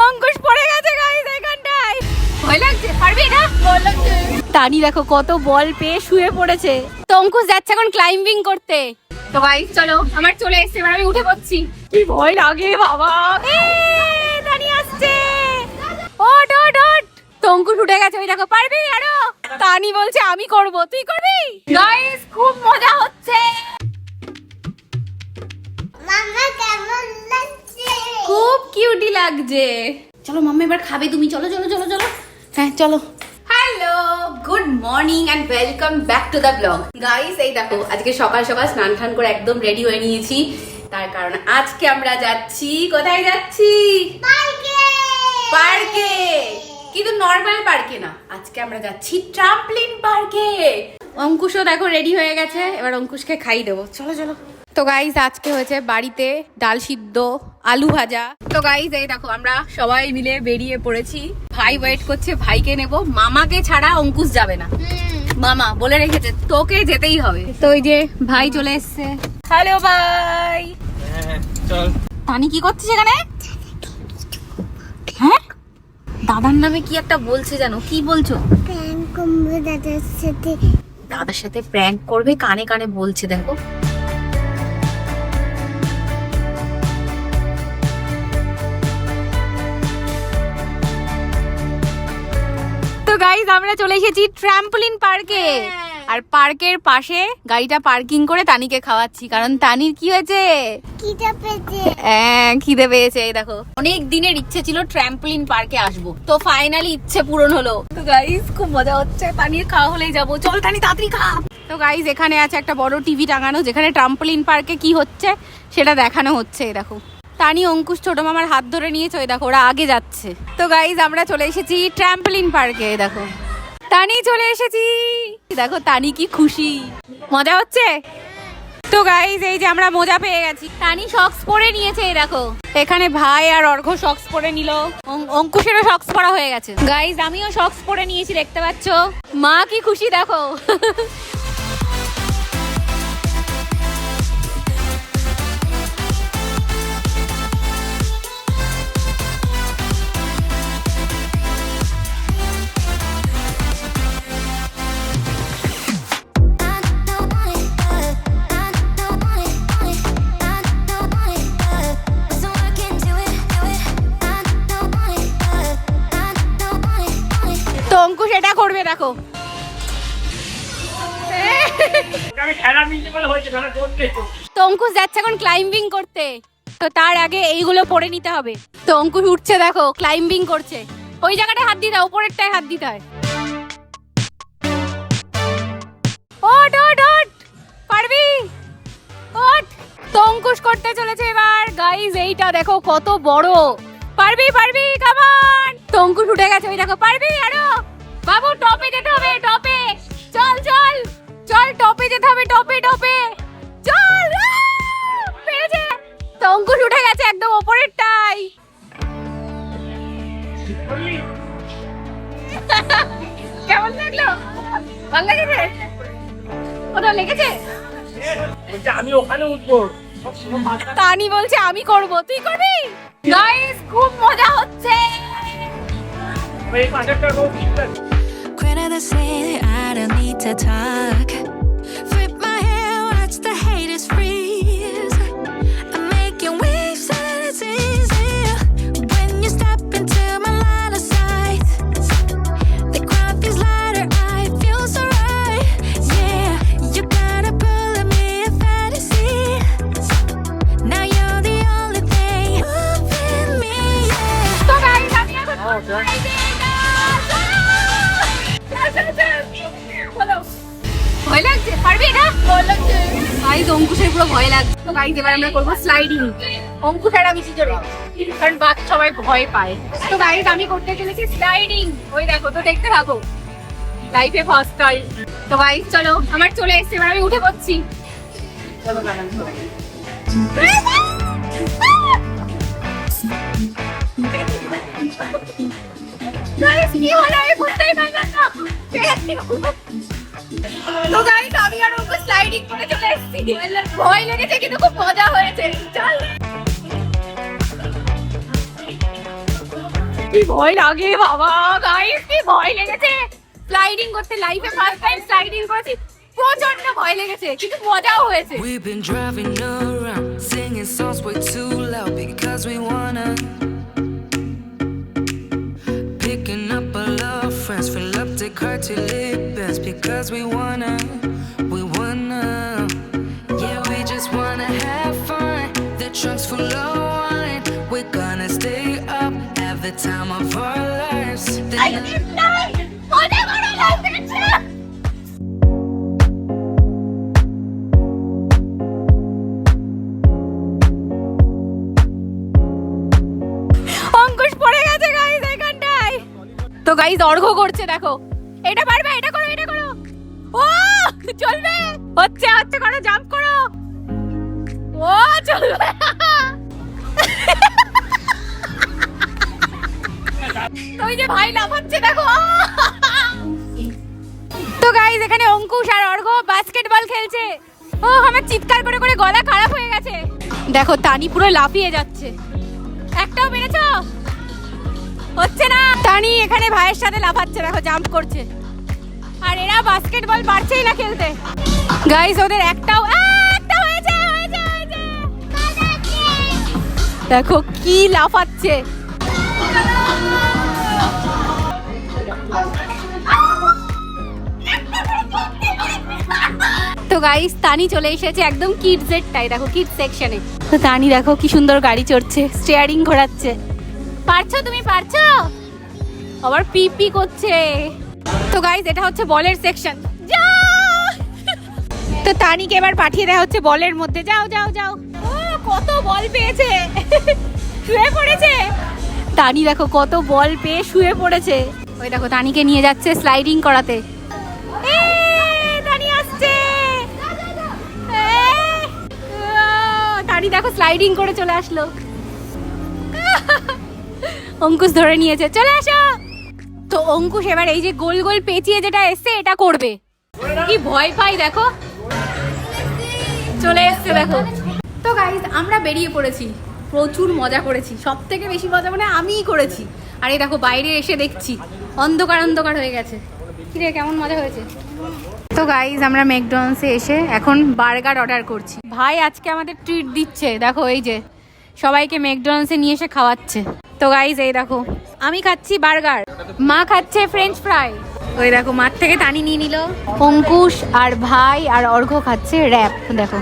অঙ্কুশ পড়ে গেছে গাইস এখানটায়। ভয় লাগছে, পারবি না? ভয় লাগছে। তানি দেখো কত বল পেয়ে শুয়ে পড়েছে। তো অঙ্কুশ যাচ্ছে এখন ক্লাইম্বিং করতে। তো গাইস চলো, আমার চলে এসেছে, এবার আমি উঠে পড়ছি। কি ভয় লাগে বাবা। তানি আসছে, ওঠ ওঠ ওঠ। তো অঙ্কুশ উঠে গেছে, ওই দেখো। পারবি আরো? তানি বলছে আমি করব, তুই করবি? গাইস খুব মজা হচ্ছে, মাম্মা কেমন লাগছে? খুব কিউটি লাগছে। চলো মাম্মা এবার খাবে তুমি, চলো চলো চলো চলো। হ্যাঁ চলো। Hello, good morning and welcome back to the blog. Guys এই দেখো, আজকে সকাল সকাল স্নান টান করে একদম রেডি হয়ে নিয়েছি। তার কারণ আজকে আমরা যাচ্ছি, কোথায় যাচ্ছি? পার্কে। পার্কে, কিন্তু নর্মাল পার্কে না, আজকে আমরা যাচ্ছি ট্রাম্পলিন পার্কে। অঙ্কুশও দেখো রেডি হয়ে গেছে, এবার অঙ্কুশকে খাই দেবো, চলো চলো। তো গাইস আজকে হয়েছে বাড়িতে ডাল সিদ্ধ, আলু ভাজা। তো গাইস এই দেখো আমরা সবাই মিলে বেরিয়ে পড়েছি। ভাই ওয়েট করছে, ভাইকে নেব। মামাকে ছাড়া অঙ্কুশ যাবে না, মামা বলে রেখেছে তোকে যেতেই হবে। তো ওই যে ভাই চলে এসছে। হ্যালো ভাই। চল। তানি কি করছিস এখানে? হ্যাঁ, দাদার নামে কি একটা বলছে, জানো কি বলছো? প্র্যাঙ্ক করবো দাদার সাথে। দাদার সাথে প্র্যাঙ্ক করবে, কানে কানে বলছে দেখো। তো গাইস আমরা চলে এসেছি ট্রাম্পলিন পার্কে। আর পার্কের পাশে গাড়িটা পার্কিং করে তানিকে খাওয়াচ্ছি, কারণ তানির কি হয়েছে? কিটা পেতে। হ্যাঁ খিদে পেয়েছে। এই দেখো, অনেক দিনের ইচ্ছে ছিল ট্রাম্পলিন পার্কে আসবো, তো ফাইনালি ইচ্ছে পূরণ হলো। তো গাইস খুব মজা হচ্ছে, তানির খাওয়া হলেই যাবো। চল তানি তাড়াতাড়ি খা। তো গাইস এখানে আছে একটা বড় টিভি টাঙানো, যেখানে ট্রাম্পলিন পার্কে কি হচ্ছে সেটা দেখানো হচ্ছে। এই দেখো, তানি অঙ্কুশ ছোট মামার হাত ধরে নিয়েছে, ওই দেখো ওরা আগে যাচ্ছে। তো গাইস আমরা চলে এসেছি ট্রাম্পলিন পার্কে। দেখো তানি চলে এসেছি, দেখো তানি কি খুশি, মজা হচ্ছে। তো গাইস এই যে আমরা মোজা পেয়ে গেছি, তানি সক্স পরে নিয়েছে। এই দেখো এখানে ভাই আর অর্ঘ্য সক্স পরে নিল, অঙ্কুশেরও সক্স পরা হয়ে গেছে। গাইস আমিও সক্স পরে নিয়েছি, দেখতে পাচ্ছ। মা কি খুশি দেখো। তো অঙ্কুশ এটা করবে দেখো। তো অঙ্কুশ যাচ্ছে এখন ক্লাইম্বিং করতে, তো তার আগে এইগুলো পরে নিতে হবে। তো অঙ্কুশ উঠছে দেখো, ক্লাইম্বিং করছে। ওই জায়গাটা হাত দিতে হয়, উপরেরটায় হাত দিতে হয়। ওঠ ওঠ ওঠ, পারবি? ওঠ। তো অঙ্কুশ করতে চলেছে এবার। গাইস এইটা দেখো কত বড়, পারবি পারবি, কাম অন। তো অঙ্কুশ উঠে গেছে, ওই দেখো। পারবি আরো? বাবু টপে যেতে হবে, টপে। চল চল চল, টপে যেতে হবে, টপে টপে চল। পেরেছে। তো অঙ্কুশ উঠে গেছে একদম ওপরেরটাই। কেমন লাগলো? ভালো লেগেছে? ওটা লেগেছে? আমি ওখানে উঠবো। তানি বলছে আমি করব, তুই করবি? গাইস খুব মজা হচ্ছে। Granted, they say that I don't need to talk. Flip my hair, watch the haters freeze. I'm making waves and it's easy when you step into my line of sight. The crowd feels lighter, I feel so right. Yeah, you gotta pull me a fantasy. Now you're the only thing moving me. Yeah. তো guys আমি এখন ভয় লাগছে, পারবি এটা? ভয় লাগছে guys, অঙ্কুশের পুরো ভয় লাগছে। তো গাইস এবার আমরা করব স্লাইডিং। অঙ্কুশ আর আমি শিখবে, কারণ বাকি সবাই ভয় পায়। তো গাইস আমি করতে চলেছি স্লাইডিং, ওই দেখো। তো দেখতে থাকো, লাইফে ফার্স্ট টাইম। তো গাইস চলো, আমার চলে এসেছে, এবার আমি উঠে পড়ছি। চলো গাইস কি হলো, আমি বুঝতেই পারলাম না। তো গাইস আমি আর ওকে স্লাইডিং করে চলে এসেছি। ভয় লেগেছে কিন্তু খুব মজা হয়েছে। চল। কি ভয় লাগে বাবা গাইস, কি ভয় লেগেছে স্লাইডিং করতে। লাইফে ফার্স্ট টাইম স্লাইডিং করেছি, প্রচন্ড ভয় লেগেছে কিন্তু মজাও হয়েছে। We've been driving around, singing songs way too loud because we wanna. Picking up all our friends, fill up the car till it bends because we wanna. Yeah, we just wanna have fun. The trunk's full of wine. We're gonna stay up, have the time of our lives. মজা করে লাগছে। অঙ্কুশ পড়ে গেছে guys এখানটায়। তো guys অর্ঘ্য করছে, দেখো এটা পারবে, এটা করো, এটা করো। ও চলবে, হচ্ছে হচ্ছে, করো, জাম্প করো। ও চলবে। তো ওই যে ভাই লাফাচ্ছে দেখো। তো গাইস এখানে অঙ্কুশ আর অর্ঘ্য বাস্কেটবল খেলছে। ও আমার চিৎকার করে করে গলা খারাপ হয়ে গেছে। দেখো তানি পুরো লাফিয়ে যাচ্ছে। একটাও মেরেছো? হচ্ছে না। তানি এখানে ভাইয়ের সাথে লাফাচ্ছে, দেখো জাম্প করছে। আর এরা বাস্কেটবল পারছেই না খেলতে। গাইস ওদের একটাও একটা হয়েছে, হয়েছে, হয়েছে। দেখো কি লাফাচ্ছে। তো গাইস তানি চলে এসেছে একদম কিডস এরটাই, দেখো কিডস সেকশনে। তো তানি দেখো কি সুন্দর গাড়ি চড়ছে, স্টিয়ারিং ঘোরাচ্ছে। পারছো, তুমি পারছো? আবার পিপি করছে। তো গাইস এটা হচ্ছে বলের সেকশন। তো তানিকে এবার পাঠিয়ে দেওয়া হচ্ছে বলের মধ্যে। যাও যাও যাও। ও কত বল পেয়েছে, শুয়ে পড়েছে। তানি দেখো কত বল পেয়ে শুয়ে পড়েছে। ওই দেখো তানিকে নিয়ে যাচ্ছে স্লাইডিং করাতে। তানি আসছে। তানি দেখো স্লাইডিং করে চলে আসলো। অঙ্কুশ ধরে নিয়েছে, চলে আসো। তো অঙ্কুশ এবার এই যে গোল গোল পেঁচিয়ে যেটা এসছে এটা করবে। কি ভয় পাই দেখো, চলে এসছে দেখো। তো গাইস আমরা বেরিয়ে পড়েছি, প্রচুর মজা করেছি। সব থেকে বেশি মজা মানে আমিই করেছি। আর এই দেখো বাইরে এসে দেখছি অন্ধকার অন্ধকার হয়ে গেছে। কিরে কেমন মজা হয়েছে? তো গাইস আমরা ম্যাকডোনাল্ডসে এসে এখন বার্গার অর্ডার করছি। ভাই আজকে আমাদের ট্রিট দিচ্ছে, দেখো এই যে সবাইকে ম্যাকডোনাল্ডসে নিয়ে এসে খাওয়াচ্ছে। তো গাইস এই দেখো আমি খাচ্ছি বার্গার, মা খাচ্ছে ফ্রেঞ্চ ফ্রাই। ওই দেখো মাঠ থেকে টানি নিয়ে নিল। অঙ্কুশ আর ভাই আর অর্ঘ্য খাচ্ছে র্যাপ, দেখো।